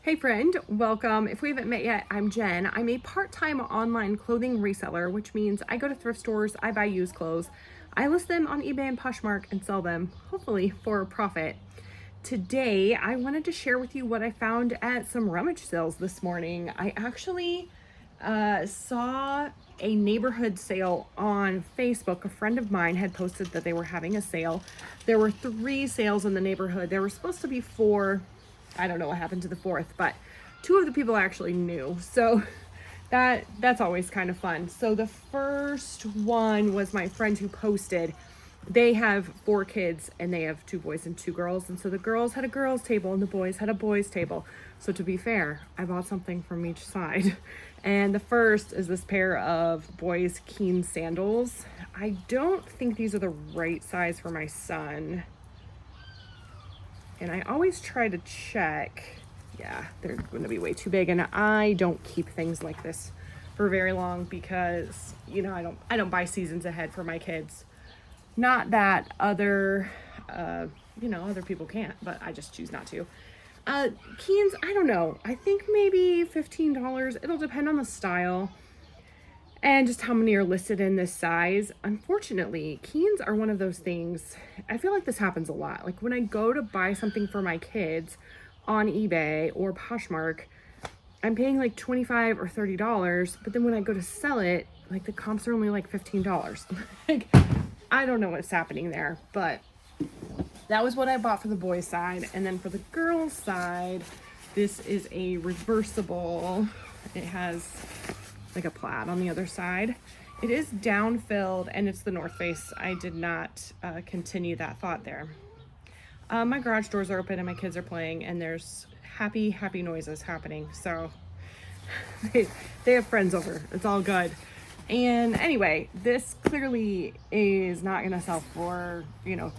Hey friend, welcome. If we haven't met yet, I'm Jen. I'm a part-time online clothing reseller, which means I go to thrift stores, I buy used clothes, I list them on eBay and Poshmark and sell them, hopefully for a profit. Today, I wanted to share with you what I found at some rummage sales this morning. I actually saw a neighborhood sale on Facebook. A friend of mine had posted that they were having a sale. There were 3 sales in the neighborhood. There were supposed to be 4. I don't know what happened to the 4th, but 2 of the people actually knew. So that's always kind of fun. So the first one was my friend who posted. They have 4 kids and they have 2 boys and 2 girls. And so the girls had a girls table and the boys had a boys table. So to be fair, I bought something from each side. And the first is this pair of boys Keen sandals. I don't think these are the right size for my son. And I always try to check. Yeah, they're going to be way too big. And I don't keep things like this for very long because, you know, I don't buy seasons ahead for my kids. Not that other people can't, but I just choose not to. Keens, I don't know. I think maybe $15. It'll depend on the style and just how many are listed in this size. Unfortunately, Keens are one of those things. I feel like this happens a lot. Like when I go to buy something for my kids on eBay or Poshmark, I'm paying like $25 or $30, but then when I go to sell it, like the comps are only like $15. Like, I don't know what's happening there, but that was what I bought for the boys' side. And then for the girls' side, this is a reversible. It has like a plaid on the other side. It is down-filled and it's the North Face. I did not continue that thought there. My garage doors are open and my kids are playing and there's happy noises happening. So they have friends over. It's all good. And anyway, this clearly is not going to sell for,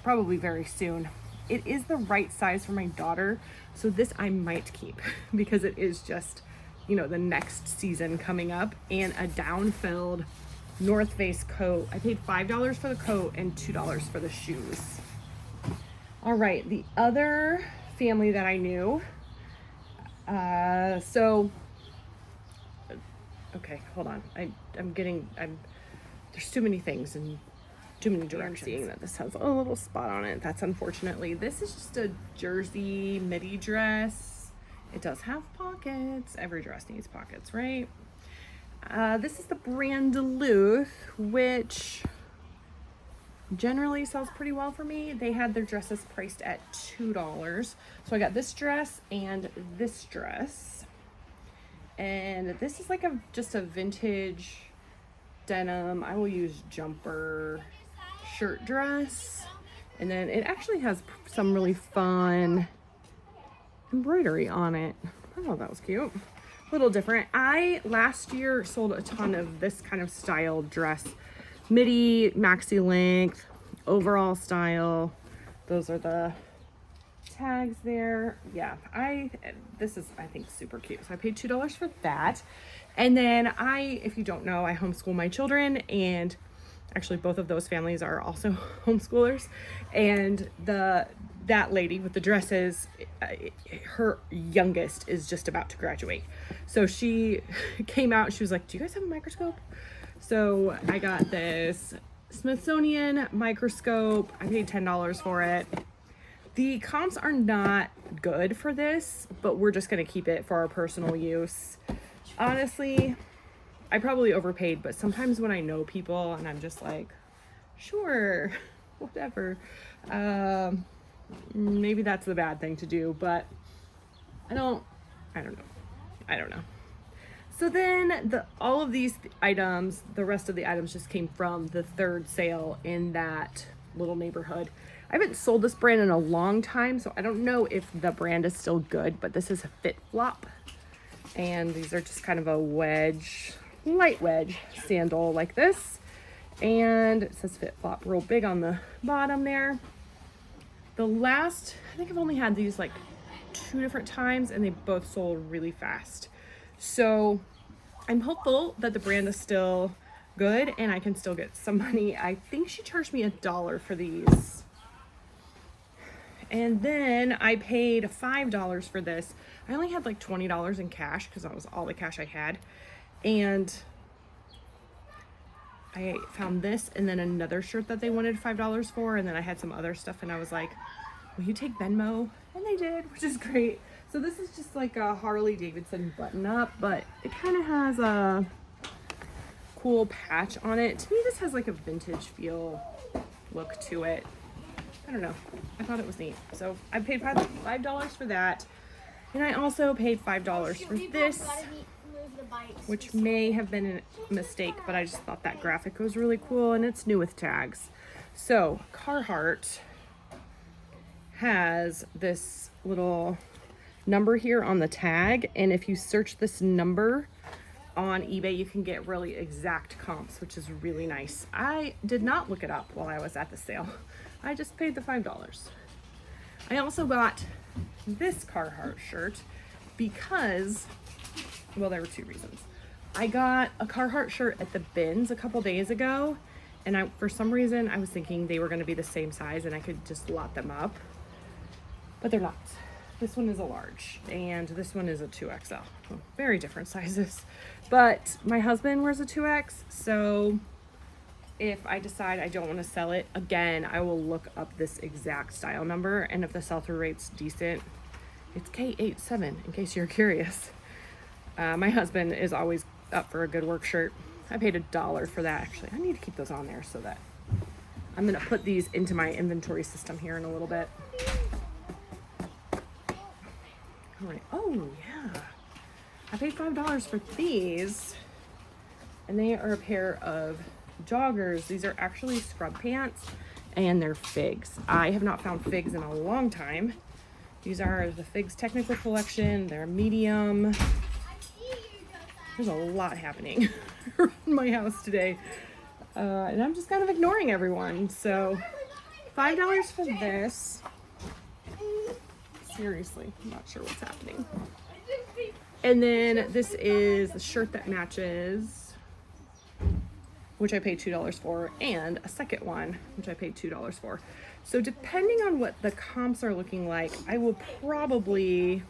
probably very soon. It is the right size for my daughter. So this I might keep because it is just, the next season coming up, and a down-filled North Face coat. I paid $5 for the coat and $2 for the shoes. All right, the other family that I knew, okay, hold on. There's too many things and too many directions. I'm seeing that this has a little spot on it. That's unfortunately. This is just a jersey midi dress. It does have pockets. Every dress needs pockets, right? This is the brand Duluth, which generally sells pretty well for me. They had their dresses priced at $2. So I got this dress and this dress. And this is like just a vintage denim. I will use jumper shirt dress. And then it actually has some really fun embroidery on it. Oh, that was cute. A little different. I last year sold a ton of this kind of style dress. Midi, maxi length, overall style. Those are the tags there. Yeah, this is, I think, super cute. So I paid $2 for that. And then if you don't know, I homeschool my children, and actually both of those families are also homeschoolers. And that lady with the dresses, her youngest is just about to graduate. So she came out, she was like, do you guys have a microscope? So I got this Smithsonian microscope. I paid $10 for it. The comps are not good for this, but we're just gonna keep it for our personal use. Honestly, I probably overpaid, but sometimes when I know people and I'm just like, sure, whatever. Maybe that's the bad thing to do, but I don't know. So then all of these items, the rest of the items just came from the 3rd sale in that little neighborhood. I haven't sold this brand in a long time, so I don't know if the brand is still good, but this is a Fit Flop. And these are just kind of a light wedge sandal like this. And it says Fit Flop real big on the bottom there. I think I've only had these like 2 different times and they both sold really fast. So I'm hopeful that the brand is still good and I can still get some money. I think she charged me $1 for these. And then I paid $5 for this. I only had like $20 in cash because that was all the cash I had. And I found this and then another shirt that they wanted $5 for, and then I had some other stuff, and I was like, will you take Venmo? And they did, which is great. So this is just like a Harley Davidson button up, but it kind of has a cool patch on it. To me, this has like a vintage feel look to it. I don't know. I thought it was neat. So I paid $5 for that. And I also paid $5 for this, which may have been a mistake, but I just thought that graphic was really cool, and it's new with tags. So Carhartt has this little number here on the tag, and if you search this number on eBay, you can get really exact comps, which is really nice. I did not look it up while I was at the sale. I just paid the $5. I also got this Carhartt shirt because, well, there were two reasons. I got a Carhartt shirt at the bins a couple days ago, and for some reason I was thinking they were going to be the same size and I could just lot them up, but they're not. This one is a large and this one is a 2XL. Well, very different sizes, but my husband wears a 2X, so if I decide I don't want to sell it again, I will look up this exact style number, and if the sell-through rate's decent, it's K87 in case you're curious. My husband is always up for a good work shirt. I paid $1 for that. Actually, I need to keep those on there so that I'm gonna put these into my inventory system here in a little bit. All right. Oh yeah, I paid $5 for these, and they are a pair of joggers. These are actually scrub pants, and they're figs. I have not found figs in a long time. These are the Figs Technical Collection. They're medium. There's a lot happening around my house today, and I'm just kind of ignoring everyone. So $5 for this. Seriously, I'm not sure what's happening. And then this is the shirt that matches, which I paid $2 for, and a second one, which I paid $2 for. So depending on what the comps are looking like, I will probably...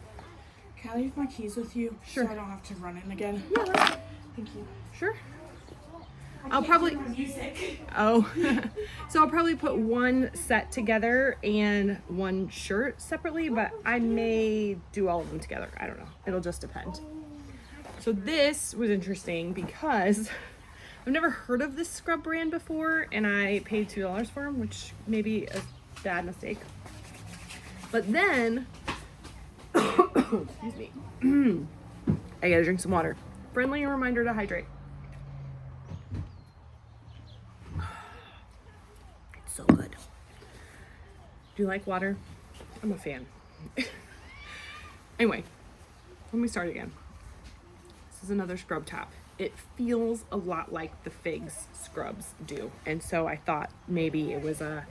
Can I leave my keys with you? Sure. So I don't have to run in again. Yeah. Thank you. Sure. I'll probably... Music. Oh. So I'll probably put one set together and one shirt separately, but I may do all of them together. I don't know. It'll just depend. So this was interesting because I've never heard of this scrub brand before, and I paid $2 for them, which may be a bad mistake. But then, excuse me, I gotta drink some water. Friendly reminder to hydrate. It's so good. Do you like water? I'm a fan. Anyway, let me start again. This is another scrub top. It feels a lot like the Figs scrubs do, and so I thought maybe it was a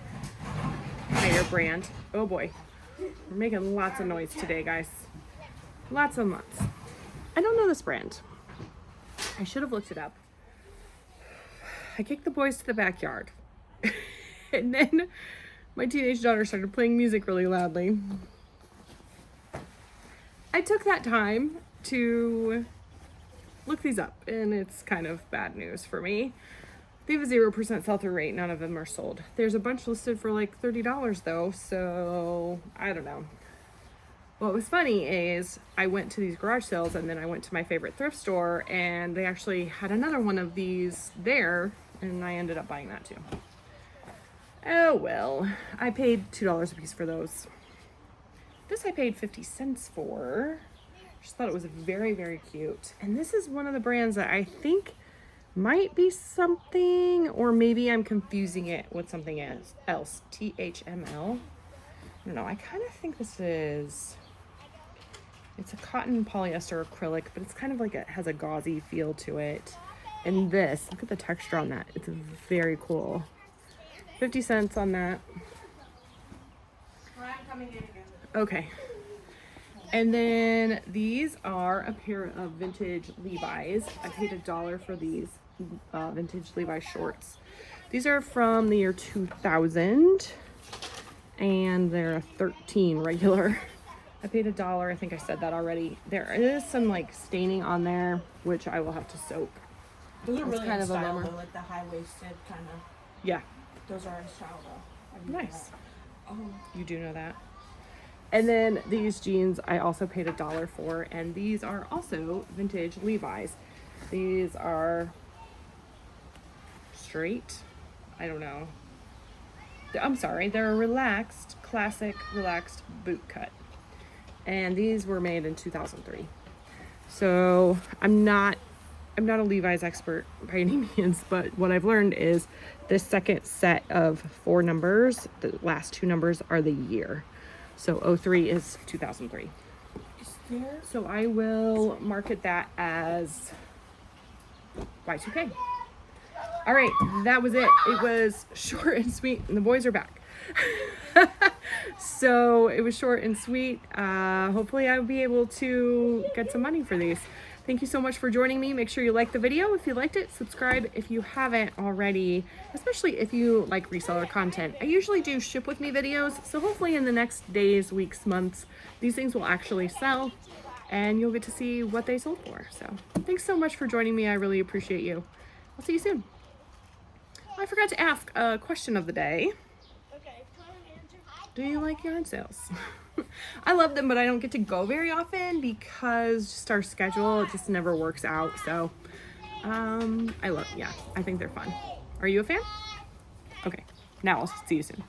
higher brand. Oh boy, we're making lots of noise today, guys. Lots and lots. I don't know this brand. I should have looked it up. I kicked the boys to the backyard, and then my teenage daughter started playing music really loudly. I took that time to look these up, and it's kind of bad news for me. They have a 0% sell-through rate. None of them are sold. There's a bunch listed for like $30 though, so I don't know. What was funny is I went to these garage sales, and then I went to my favorite thrift store, and they actually had another one of these there, and I ended up buying that too. Oh well, I paid $2 a piece for those. This I paid 50 cents for. Just thought it was very, very cute. And this is one of the brands that I think might be something, or maybe I'm confusing it with something else. THML. I don't know. I kind of think this is, it's a cotton polyester acrylic, but it's kind of like it has a gauzy feel to it. And this, look at the texture on that. It's very cool. 50 cents on that. Okay. And then these are a pair of vintage Levi's. I paid $1 for these vintage Levi's shorts. These are from the year 2000, and they're a 13 regular. I paid $1. I think I said that already. There is some like staining on there, which I will have to soak. Those are It's really kind in of a style bummer. though, like the high-waisted kind of. Yeah, Those are in style though. I know nice. that. Oh, You do know that. And then these jeans I also paid $1 for, and these are also vintage Levi's. These are straight. I don't know. I'm sorry, they're a relaxed, classic relaxed boot cut. And these were made in 2003. So I'm not a Levi's expert by any means, but what I've learned is this second set of 4 numbers, the last 2 numbers are the year. So 03 is 2003. is there? So I will market that as Y2K. All right, that was it. It was short and sweet, and the boys are back. So it was short and sweet. Hopefully I'll be able to get some money for these. Thank you so much for joining me. Make sure you like the video if you liked it. Subscribe if you haven't already, especially if you like reseller content. I usually do ship with me videos, so hopefully in the next days, weeks, months, these things will actually sell and you'll get to see what they sold for. So thanks so much for joining me. I really appreciate you. I'll see you soon. I forgot to ask a question of the day. Do you like yard sales? I love them, but I don't get to go very often because just our schedule, it just never works out. So, I think they're fun. Are you a fan? Okay, now I'll see you soon.